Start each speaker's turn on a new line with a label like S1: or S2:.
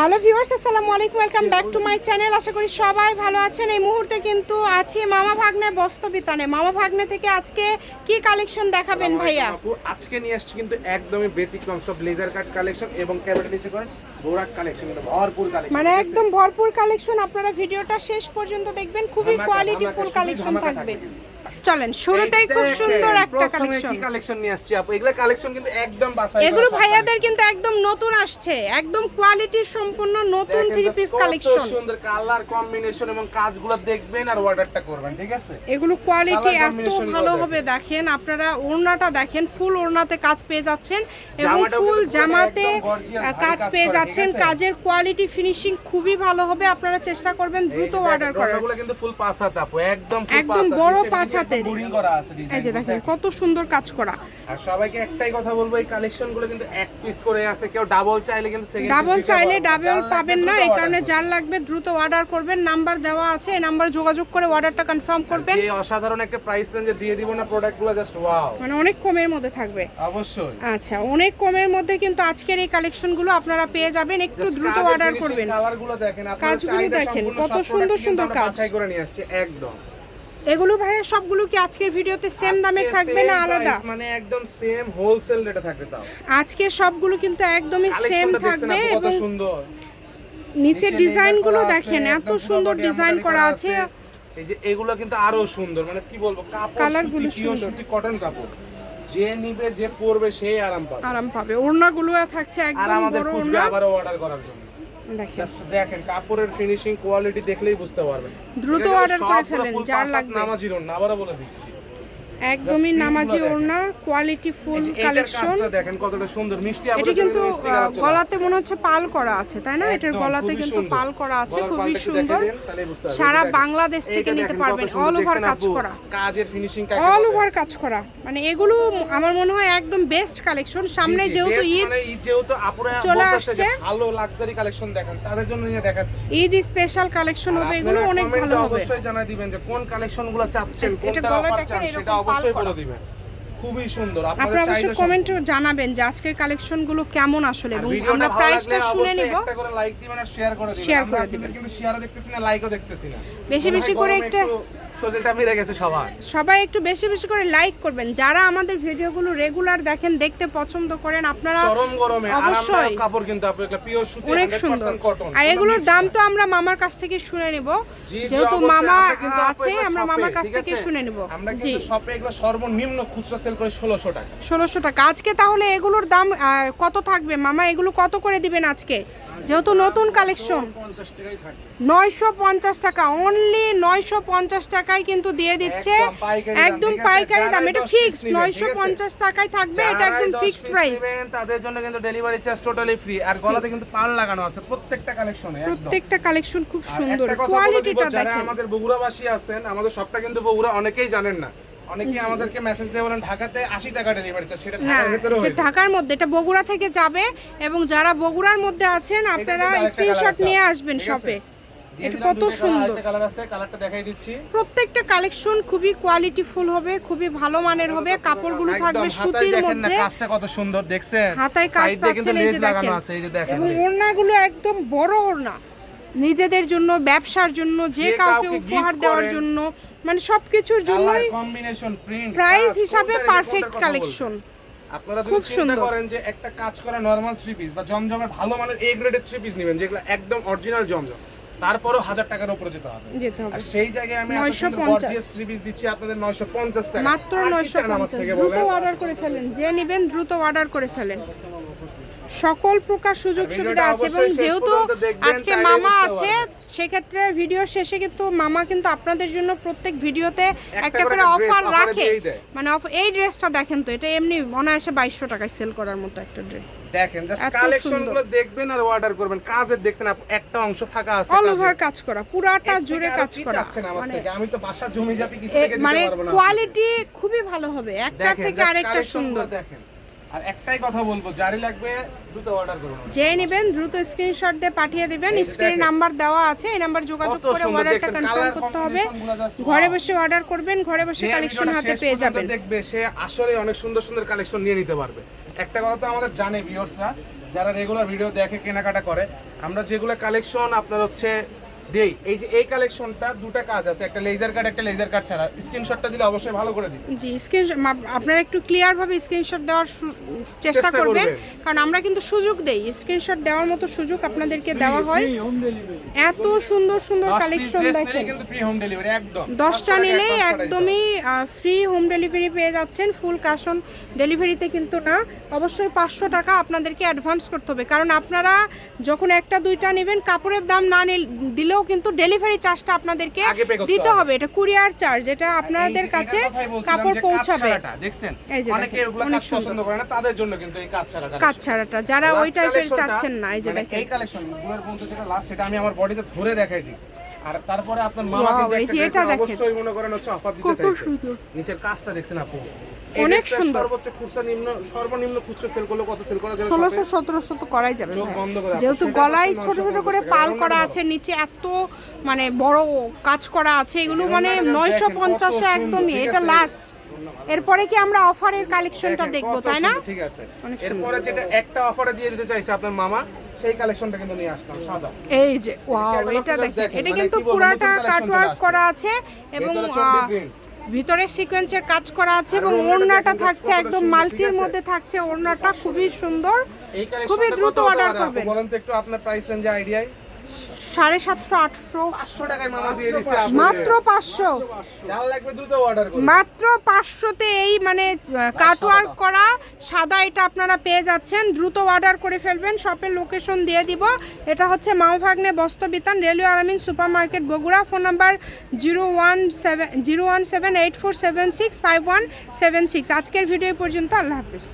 S1: Hello viewers, আসসালামু আলাইকুম, welcome back to my channel. আশা করি সবাই ভালো আছেন। এই মুহূর্তে কিন্তু আছি মামা ভাগ্নে বস্ত্রবিতানে। মামা ভাগ্নে থেকে আজকে কি কালেকশন দেখাবেন ভাইয়া?
S2: আজকে নিয়ে আসছি কিন্তু একদমই ব্যতিক্রম সব ব্লেজার কাট কালেকশন এবং ক্যামেরা নিচে করেন বোরাক কালেকশন, কিন্তু ভরপুর কালেকশন,
S1: মানে একদম ভরপুর কালেকশন। আপনারা ভিডিওটা শেষ পর্যন্ত দেখবেন, খুবই কোয়ালিটিফুল কালেকশন থাকবে। চলেন শুরুতেই খুব সুন্দর একটা কালেকশন।
S2: কি কালেকশন নিয়ে আসছি আপু? এগুলা কালেকশন কিন্তু একদম বাসাই,
S1: এগুলো ভাইয়াদের কিন্তু একদম নতুন আসছে, একদম কোয়ালিটি সম্পূর্ণ নতুন থ্রি পিস কালেকশন।
S2: সুন্দর কালার কম্বিনেশন এবং কাজগুলো দেখবেন আর অর্ডারটা করবেন, ঠিক আছে?
S1: এগুলো কোয়ালিটি এত ভালো হবে, দেখেন আপনারা ওড়নাটা দেখেন, ফুল ওড়নাতে কাজ পেয়ে যাচ্ছেন এবং ফুল জামাতে কাজ পেয়ে যাচ্ছেন। কাজের কোয়ালিটি ফিনিশিং খুবই ভালো হবে, আপনারা চেষ্টা করবেন দ্রুত অর্ডার করার।
S2: এগুলো কিন্তু ফুল পাঁচ হাত আপু, একদম
S1: বড় পাঁচ হাতের।
S2: বোরিং করা আছে ডিজাইন,
S1: এই যে দেখেন কত সুন্দর কাজ করা।
S2: আর সবাইকে একটাই কথা বলবো, এই কালেকশনগুলো কিন্তু এক পিস করে আছে, কেউ ডাবল চাইলে কিন্তু সেকেন্ড
S1: ডাবল চাইলে ডাবল পাবেন না। এই কারণে যার লাগবে দ্রুত অর্ডার করবেন, নাম্বার দেওয়া আছে, এই নাম্বারে যোগাযোগ করে অর্ডারটা কনফার্ম করবেন।
S2: এই অসাধারণ একটা প্রাইস রেঞ্জে দিয়ে দিব না প্রোডাক্টগুলো, জাস্ট ওয়াও,
S1: মানে অনেক কমের মধ্যে থাকবে।
S2: অবশ্যই
S1: আচ্ছা, অনেক কমের মধ্যে কিন্তু আজকের এই কালেকশনগুলো আপনারা পেয়ে যাবেন, একটু দ্রুত অর্ডার করবেন।
S2: কালারগুলো দেখেন,
S1: কাজগুলো দেখেন কত সুন্দর সুন্দর কাজ
S2: করে নিয়ে আসছে একদম।
S1: এগুলো ভাইয়া সবগুলো কি আজকের ভিডিওতে সেম দামে থাকবে না আলাদা?
S2: মানে একদম সেম হোলসেল রেটে থাকবে। তাও
S1: আজকে সবগুলো কিন্তু একদমই সেম থাকবে এবং
S2: সুন্দর
S1: নিচের ডিজাইনগুলো দেখেন, এত সুন্দর ডিজাইন করা আছে।
S2: এই যে এগুলো কিন্তু আরো সুন্দর, মানে কি বলবো,
S1: কালারগুলো সুন্দর,
S2: সুতি কটন কাপড়, যে নিবে যে পরবে সেই আরাম পাবে।
S1: ওড়নাগুলো থাকছে একদম বড় ওড়না।
S2: আবার অর্ডার করার জন্য দেখেন কাপড়ের ফিনিশিং কোয়ালিটি দেখলেই বুঝতে পারবেন।
S1: দ্রুত অর্ডার করে ফেলেন যার লাগবে।
S2: নামাজির ওড়না আবারো বলে দিচ্ছি,
S1: একদমই নামাজি ওড়না, কোয়ালিটি ফুল কালেকশন।
S2: দেখেন কতটা সুন্দর মিষ্টি।
S1: এটা কিন্তু গলাতে মনে হচ্ছে পাল করা আছে, তাই না? এটার গলাতে কিন্তু পাল করা আছে, খুবই সুন্দর। সারা বাংলাদেশ থেকে নিতে পারবেন, অল ওভার কাজ করা,
S2: কাজের ফিনিশিং
S1: অল ওভার কাজ করা। মানে এগুলো আমার মনে হয় একদম বেস্ট কালেকশন। সামনে যেহেতু ঈদ,
S2: যেহেতু আপুরা
S1: চলে আসছে,
S2: ভালো লাক্সারি কালেকশন দেখেন, তাদের জন্য নিয়ে দেখাচ্ছি।
S1: ঈদ স্পেশাল কালেকশন হবে, এগুলো অনেক ভালো হবে।
S2: অবশ্যই জানাই দিবেন যে কোন কালেকশনগুলো চাচ্ছেন, কোনটা অফার চান, সেটা অবশ্যই বলে দিবেন। খুবই সুন্দর,
S1: আপনারা অবশ্যই কমেন্টে জানাবেন যে আজকের কালেকশনগুলো কেমন আসলে, এবং আমরা প্রাইসটা শুনে নিব।
S2: একটা করে লাইক দিবেন আর শেয়ার করে দিবেন। আমরা আপনাদের কিন্তু শেয়ারও দেখতেছি না, লাইকও দেখতেছি না।
S1: বেশি বেশি করে একটা
S2: শরীরটা মিলে গেছে
S1: সবাই একটু বেশি বেশি করে লাইক করবেন। যারা আমাদের ভিডিওগুলো রেগুলার দেখেন, দেখতে পছন্দ করেন, আপনারা
S2: গরম গরমে
S1: অবশ্যই
S2: কাপড় কিন্তু আপনারা পিওর সুতি,
S1: অনেক সুন্দর। আর এগুলোর দাম তো আমরা মামার কাছ থেকে শুনে নিব, যেহেতু মামা আছে, আমরা মামার কাছ থেকে শুনে নিব।
S2: আমরা কিন্তু শপে এগুলো সর্বনিম্ন খুচরা সেল করে 1600 টাকা।
S1: 1600 টাকা। আজকে তাহলে এগুলোর দাম কত থাকবে মামা? এগুলো কত করে দিবেন আজকে, যেহেতু নতুন কালেকশন? 950 টাকা, অনলি 950 টাকায় কিন্তু দিয়ে দিচ্ছে, একদম পাইকারি দাম। এটা ফিক্সড 950 টাকায় থাকবে, এটা একদম ফিক্সড প্রাইস।
S2: তাদের জন্য কিন্তু ডেলিভারি চার্জ টোটালি ফ্রি। আর গলাতে কিন্তু পাল লাগানো আছে প্রত্যেকটা কালেকশনে,
S1: প্রত্যেকটা কালেকশন খুব সুন্দর, কোয়ালিটিটা দেখেন।
S2: যারা আমাদের বগুড়াবাসী আছেন, আমাদের সবটা কিন্তু বগুড়া, অনেকেই জানেন না, অনেকেই আমাদেরকে মেসেজ দিয়ে বলেন ঢাকাতে 80 টাকা ডেলিভারি চার্জ, সেটা ঢাকার ভিতরে হয়,
S1: ঢাকার মধ্যে। এটা বগুড়া থেকে যাবে, এবং যারা বগুড়ার মধ্যে আছেন আপনারা স্ক্রিনশট নিয়ে আসবেন শপে। এটা কত সুন্দর
S2: কালার আছে, কালারটা দেখাই দিচ্ছি।
S1: প্রত্যেকটা কালেকশন খুবই কোয়ালিটিফুল হবে, খুবই ভালো মানের হবে। কাপড়গুলো থাকবে সুতির মধ্যে।
S2: কাজটা কত সুন্দর দেখছেন,
S1: হাতায় কাজ পাচ্ছেন, এই যে দেখেন। এবং ওড়নাগুলো একদম বড় ওড়না, নিজেদের জন্য, ব্যবসার জন্য, যে কাউকে উপহার দেওয়ার জন্য, মানে সবকিছুর জন্যই
S2: কম্বিনেশন, প্রিন্ট,
S1: প্রাইস হিসাবে পারফেক্ট কালেকশন।
S2: আপনারা যদি চিন্তা করেন যে একটা কাজ করা নরমাল থ্রি পিস বা জমজমের ভালো মানের এ গ্রেডের থ্রি পিস নেবেন, যেগুলো একদম অরিজিনাল জমজম, তারপরেও 1000 টাকার উপরে যেতে হবে। আর সেই জায়গায় আমি 950 থ্রি পিস দিচ্ছি আপনাদের 950 টাকা,
S1: মাত্র 950। দ্রুত অর্ডার করে ফেলেন, যে নেবেন দ্রুত অর্ডার করে ফেলেন। সকল প্রকার সুযোগ সুবিধা আছে, এবং যেহেতু আজকে মামা আছে, সেক্ষেত্রে ভিডিও শেষে কিন্তু মামা কিন্তু আপনাদের জন্য প্রত্যেক ভিডিওতে একটা করে অফার রাখে। মানে এই ড্রেসটা দেখেন তো, এটা এমনি অনায়াসে 2200 টাকায় সেল করার মতো একটা ড্রেস।
S2: দেখেন জাস্ট কালেকশনগুলো দেখবেন আর অর্ডার করবেন। কাজের দেখছেন একটা অংশ ফাঁকা আছে,
S1: অল ওভার কাজ করা, পুরাটা জুড়ে কাজ করা।
S2: মানে আমি তো বাসা জমি জাতি কিছু থেকে দিতে পারবো না,
S1: কোয়ালিটি খুবই ভালো হবে, একটা থেকে আরেকটা সুন্দর।
S2: দেখেন, আর একটাই কথা বলবো, যারই লাগবে দ্রুত অর্ডার করুন।
S1: যে নেবেন দ্রুত স্ক্রিনশট দিয়ে পাঠিয়ে দিবেন, স্ক্রিনে নাম্বার দেওয়া আছে, এই নাম্বার যোগাযোগ করে অর্ডারটা কনফার্ম করতে হবে। ঘরে বসে অর্ডার করবেন, ঘরে বসে কালেকশন হাতে পেয়ে যাবেন।
S2: দেখবে সে আসলে অনেক সুন্দর সুন্দর কালেকশন নিয়ে নিতে পারবে। একটা কথা তো আমাদের জানে ভিউয়ার্সরা যারা রেগুলার ভিডিও দেখে কেনাকাটা করে, আমরা যেগুলো কালেকশন আপনার হচ্ছে দেই, এই যে এই কালেকশনটা দুটো কাজ আছে, একটা লেজার কাট একটা লেজার কাট ছাড়া। স্ক্রিনশটটা দিলে অবশ্যই ভালো করে দিন।
S1: জি, আপনারা একটু ক্লিয়ার ভাবে স্ক্রিনশট দেওয়ার চেষ্টা করবেন, কারণ আমরা কিন্তু সুযোগ দেই, স্ক্রিনশট দেওয়ার মতো সুযোগ আপনাদেরকে দেওয়া হয়। এত সুন্দর সুন্দর কালেকশন দেখেন,
S2: কিন্তু ফ্রি হোম ডেলিভারি একদম।
S1: 10টা নিলে একদমই ফ্রি হোম ডেলিভারি পেয়ে যাচ্ছেন। ফুল ক্যাশ অন ডেলিভারিতে কিন্তু না, অবশ্যই 500 টাকা আপনাদেরকে অ্যাডভান্স করতে হবে, কারণ আপনারা যখন একটা দুইটা নেবেন কাপড়ের দাম না দিলেও কিন্তু ডেলিভারি চার্জটা আপনাদেরকে দিতে হবে। এটা কুরিয়ার চার্জ, এটা আপনাদের কাছে কাপড় পৌঁছাবে।
S2: দেখছেন অনেকে এগুলো কাজ পছন্দ করে না, তাদের জন্য কিন্তু এই কাজ ছাড়াটা,
S1: যারা ওই টাইপের চাচ্ছেন না, এই যে দেখেন
S2: এই কালেকশন গুলোর মধ্যে যেটা লাস্ট, সেটা আমি আমার বডিতে ধরে দেখাই দিই। আর তারপরে আপনার মামা কিন্তু একটা ড্রেস অবশ্যই মনে করেন হচ্ছে অফার দিতে চাইছে। নিচের কাজটা দেখছেন আপু,
S1: অনেক সুন্দর।
S2: সর্বোচ্চ খুচরা সর্বনিম্ন খুচরা সেল করলে কত সেল করা যাবে?
S1: 1600-1700 তো করাই যাবে, যেহেতু গলায় ছোট ছোট করে পাল করা আছে, নিচে এত মানে বড় কাজ করা আছে, এগুলো মানে 950 একদমই, এটা লাস্ট। এরপরে কি আমরা অফারের কালেকশনটা দেখব, তাই না?
S2: ঠিক আছে, এরপরে যেটা একটা অফারে দিয়ে দিতে চাইছে আপনার মামা, সেই কালেকশনটা কিন্তু নিয়ে আসলাম সাদা।
S1: এই যে ওয়াও, এটা দেখেন, এটা কিন্তু পুরাটা কাটওয়ার্ক করা আছে এবং ভিতরে সিকোয়েন্সের কাজ করা আছে, এবং ওড়নাটা থাকছে একদম মাল্টির মধ্যে থাকছে। ওড়নাটা খুবই সুন্দর, খুবই দ্রুত অর্ডার করবেন।
S2: বলেন তো একটু আপনার প্রাইস রেঞ্জে আইডিয়া।
S1: 750,
S2: 500 টাকায় মামা দিয়ে দিছে,
S1: মাত্র 500।
S2: যা লাগবে দ্রুত অর্ডার করুন,
S1: মাত্র 500তে এই মানে কাটওয়ার্ক করা সাদা এটা আপনারা পেয়ে যাচ্ছেন। দ্রুত অর্ডার করে ফেলবেন, শপের লোকেশন দিয়ে দিব। এটা হচ্ছে মাওভাগ্নে বস্ত্রবিতান, রেলওয়ে আলামিন super market, Bogura. Phone number 01784765176। আজকের ভিডিও পর্যন্ত, আল্লাহ হাফেজ।